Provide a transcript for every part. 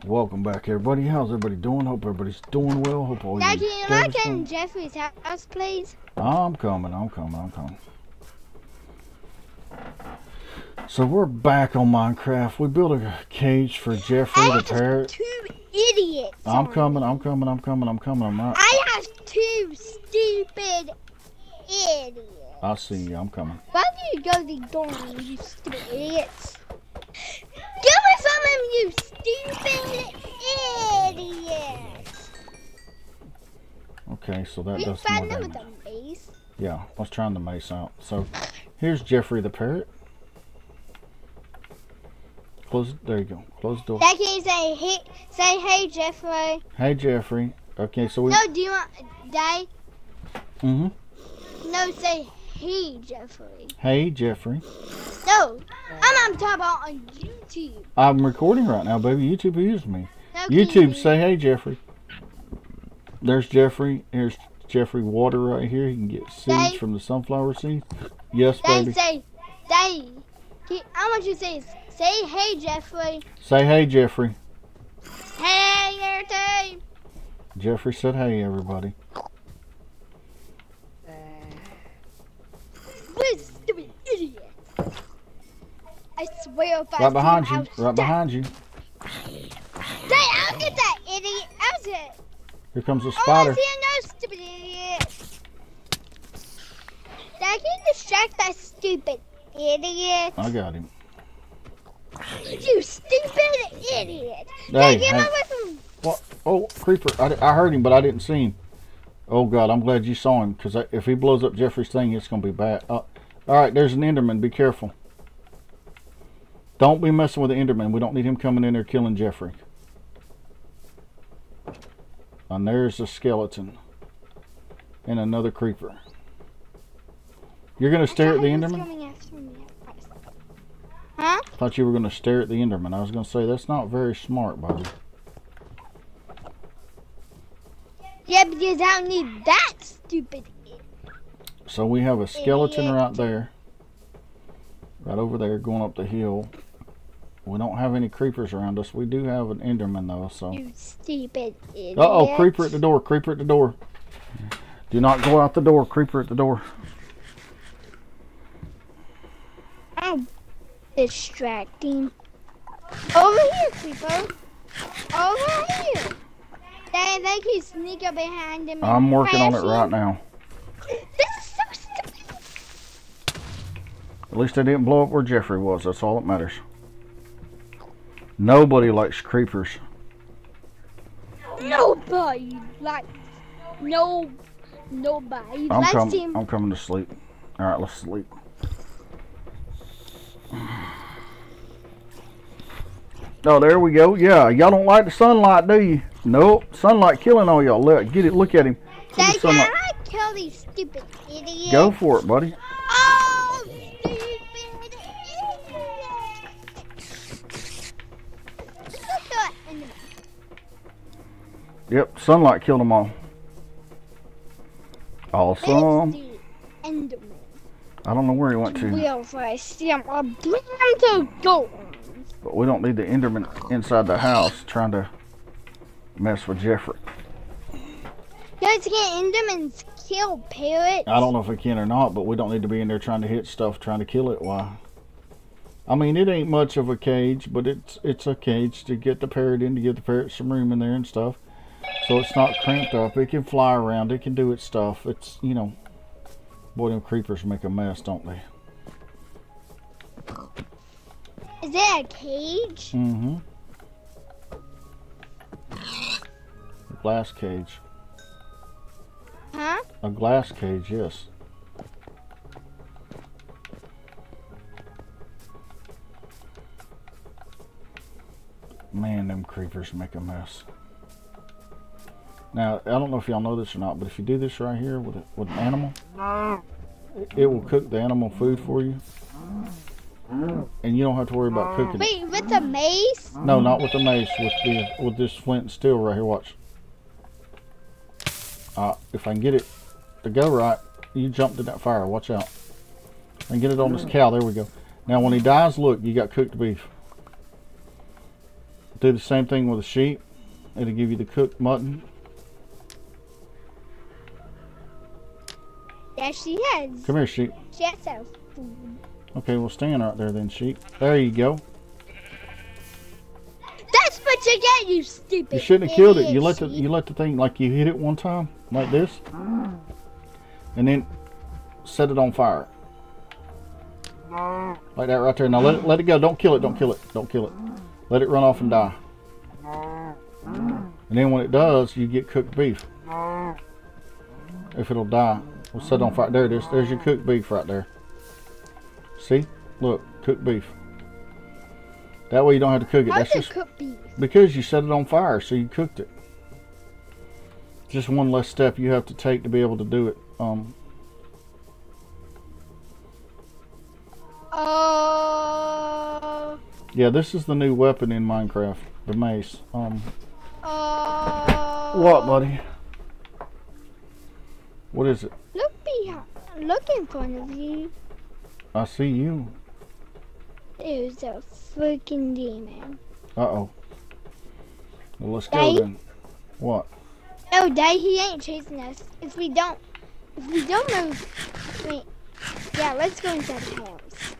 Welcome back, everybody. How's everybody doing? Hope everybody's doing well. Hope all Now, you can you look in Jeffrey's house, please? I'm coming. So we're back on Minecraft. We built a cage for Jeffrey the parrot. Two idiots. I'm coming. I'm right. I have two stupid idiots. I see you. I'm coming. Why do you go the door, you stupid idiots? Give me some of them, you stupid idiots. Okay, so that You does find more them with damage. a mace? Yeah, I was trying to mace out. So here's Jeffrey the parrot. Close. There you go. Close the door. Now can you say hey Jeffrey? Hey Jeffrey. Okay, so we. No, do you want Daddy? Mhm. No, say hey Jeffrey. Hey Jeffrey. No, I'm talking about on YouTube. I'm recording right now, baby. YouTube hears me. No, YouTube, say hey, Jeffrey. There's Jeffrey. Here's Jeffrey water right here. He can get seeds from the sunflower seeds. Yes, baby. Daddy, I want you to say hey, Jeffrey. Say hey, Jeffrey. Hey, everybody. Jeffrey said hey, everybody. What a stupid idiot. I swear if I Right behind see you. Right behind you. Daddy, I'll get that idiot. How's it? Here comes a I spider. want to see another stupid idiot. Dad, can you distract that stupid idiot? I got him. You stupid idiot. Hey, Dad, get hey. away from him. What? Oh, creeper. I heard him, but I didn't see him. Oh, God, I'm glad you saw him, because if he blows up Jeffrey's thing, it's going to be bad. All right, there's an Enderman. Be careful. Don't be messing with the Enderman. We don't need him coming in there killing Jeffrey. And there's a skeleton. And another creeper. You're going to stare at the Enderman? Huh? I thought you were going to stare at the Enderman. I was going to say, that's not very smart, buddy. Yeah, because I don't need that stupid idiot. So we have a skeleton right there. Right over there going up the hill. We don't have any creepers around us. We do have an Enderman though, so. You stupid idiot. Uh-oh, creeper at the door, creeper at the door. Do not go out the door, creeper at the door. I'm distracting. Over here, creeper. Over here. They can sneak up behind him. I'm working on it right now. This is so stupid. At least I didn't blow up where Jeffrey was. That's all that matters. Nobody likes creepers. Nobody likes. Nobody likes him. I'm coming to sleep. All right, let's sleep. Oh, there we go. Yeah, y'all don't like the sunlight, do you? Nope. Sunlight killing all y'all. Look at him. Dad, can I kill these stupid idiots? Go for it, buddy. Oh, stupid idiot. Yep, sunlight killed them all. Awesome. I don't know where he went to. But we don't need the Enderman inside the house trying to mess with Jeffrey. Guys, can Endermans kill parrots? I don't know if we can or not, but we don't need to be in there trying to hit stuff, trying to kill it. Why? I mean, it ain't much of a cage, but it's a cage to get the parrot in, to give the parrot some room in there and stuff. So it's not cramped up. It can fly around. It can do its stuff. It's, you know, boy, them creepers make a mess, don't they? Is that a cage? Mm-hmm. A glass cage. Huh? A glass cage, yes. Man, them creepers make a mess. Now, I don't know if y'all know this or not, but if you do this right here with an animal, it will cook the animal food for you. And you don't have to worry about cooking it. Wait, with the mace? No, not with the mace. With this flint and steel right here. Watch. If I can get it to go right, you jumped in that fire. Watch out. And get it on this cow. There we go. Now, when he dies, look, you got cooked beef. Do the same thing with a sheep. It'll give you the cooked mutton. Yeah, she has. Come here, sheep. She has her food. Okay, well stand right there then, sheep. There you go. That's what you get, you stupid. You shouldn't have killed it. You idiot let the thing, like you hit it one time, like this, and then set it on fire. Like that right there. Now let it go. Don't kill it. Don't kill it. Don't kill it. Let it run off and die. And then when it does, you get cooked beef. If it'll die, we'll set it on fire. There it is. There's your cooked beef right there. See? Look, cooked beef. That way you don't have to cook it. How's That's it just cooked beef? because you set it on fire, so you cooked it. Just one less step you have to take to be able to do it. Yeah, this is the new weapon in Minecraft, the mace. What, buddy? What is it? Look in front of you. I see you. There's a freaking demon. Uh-oh. Well, let's go Daddy? then. What? No, Dad, he ain't chasing us. If we don't move, yeah, let's go inside the house.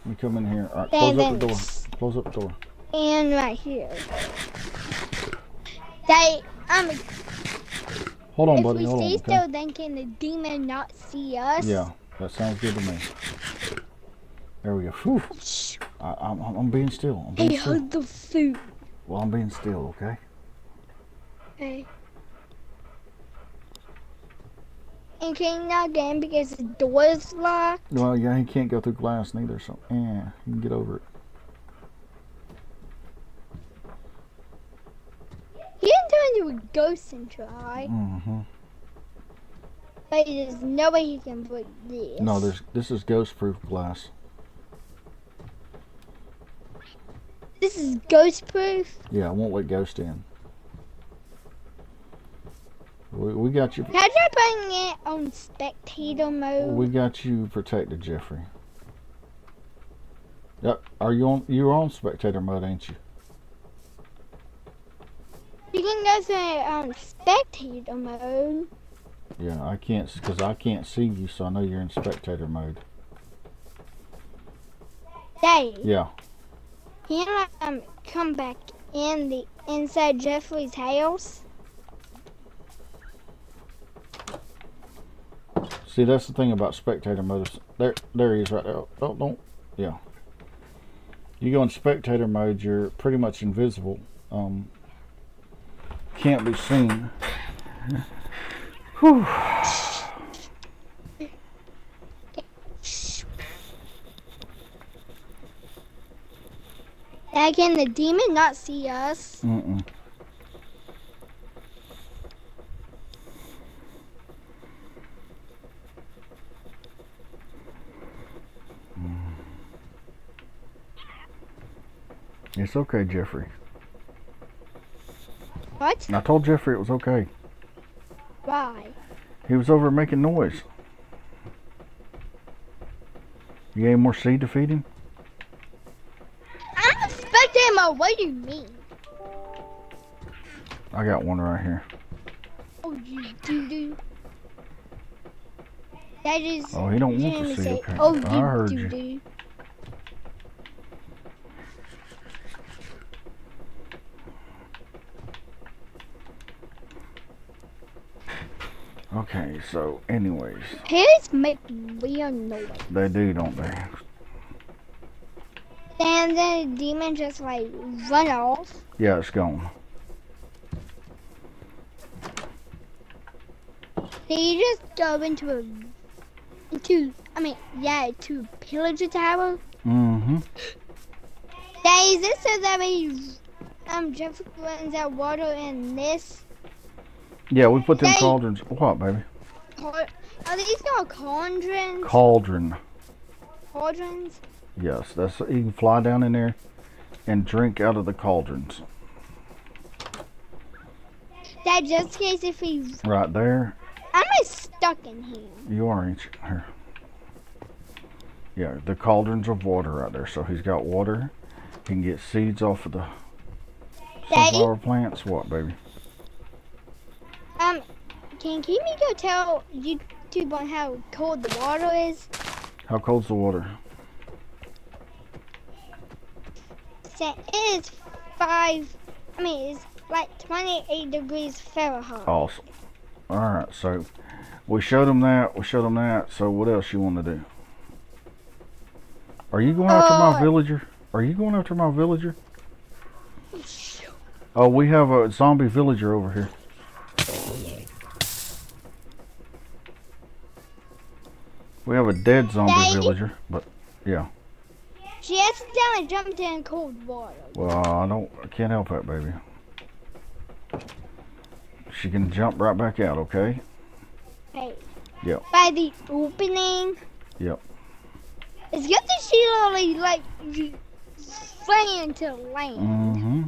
Let me come in here. All right, Then- close up the door. Close up the door. And right here. Dad, Hold on, if buddy. we Hold on. stay Okay? still, then can the demon not see us? Yeah, that sounds good to me. There we go. Whew. I'm being still. I'm being Hey, still. hold the food. Well, I'm being still, okay? Okay. And can you not get in because the door is locked? Well, yeah, he can't go through glass neither, so yeah, he can get over it. He can turn into a ghost and try. Mm-hmm. But there's no way he can break this. No, this is ghost-proof glass. This is ghost proof? Yeah, I won't let ghost in. We got you. Can I try putting it on spectator mode? We got you protected, Jeffrey. Yep. Are you on? You're on spectator mode, ain't you? You can go to spectator mode. Yeah, I can't because I can't see you, so I know you're in spectator mode. Daddy, Yeah. can I come back in the inside Jeffrey's house? See, that's the thing about spectator mode. There he is right there. Oh, don't. Yeah. You go in spectator mode, you're pretty much invisible. Can't be seen. Whew. Dad, can the demon not see us? Mm-mm. It's okay, Jeffrey. What? I told Jeffrey it was okay. Why? He was over making noise. You got any more seed to feed him? I'm a spectator mode. What do you mean? I got one right here. Oh, you do. That is. Oh, he don't you want didn't to see. say, Okay, oh, I heard you. do. Okay, so anyways, Parrots make weird noise. they do, don't they? And then the demon just like run off. Yeah, it's gone. Did you just go into a pillager tower? Mm-hmm. Daddy, is this so that we Jeffery runs out water in this? Yeah, we put them Hey. cauldrons. What, baby? Are these called cauldrons? Cauldron. Cauldrons? Yes, that's you can fly down in there and drink out of the cauldrons. Dad, just in case if we... Right there. I'm stuck in here. You are, ain't you? Here. Yeah, the cauldrons of water right there. So he's got water. He can get seeds off of the Daddy? Sunflower plants, what, baby? Can you go tell YouTube on how cold the water is? How cold's the water? It is it's like 28 degrees Fahrenheit. Awesome. Alright, so we showed them that. So what else you want to do? Are you going after my villager? Are you going after my villager? Oh, we have a zombie villager over here. We have a dead zombie villager, but yeah. She accidentally jumped in cold water. Well, I can't help that, baby. She can jump right back out, okay? Hey. Yep. By the opening. Yep. It's good to see literally like flying to land. Mm-hmm.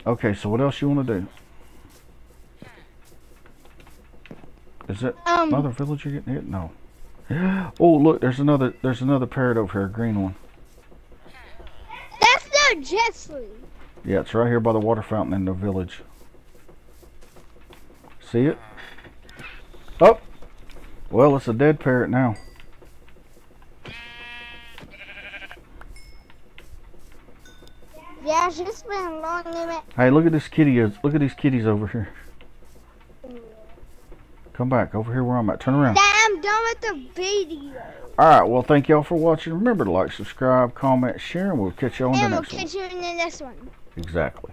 Okay, so what else you want to do? Is that another villager getting hit? No. Oh, look, there's another parrot over here, a green one. That's not Jeffery. Yeah, it's right here by the water fountain in the village. See it? Oh! Well, it's a dead parrot now. Yeah, she's been a long minute. Hey, look at this kitty. Look at these kitties over here. Come back over here where I'm at. Turn around. Dad, I'm done with the video. Alright, well, thank y'all for watching. Remember to like, subscribe, comment, share, and we'll catch y'all on the next one. And we'll catch you in the next one. Exactly.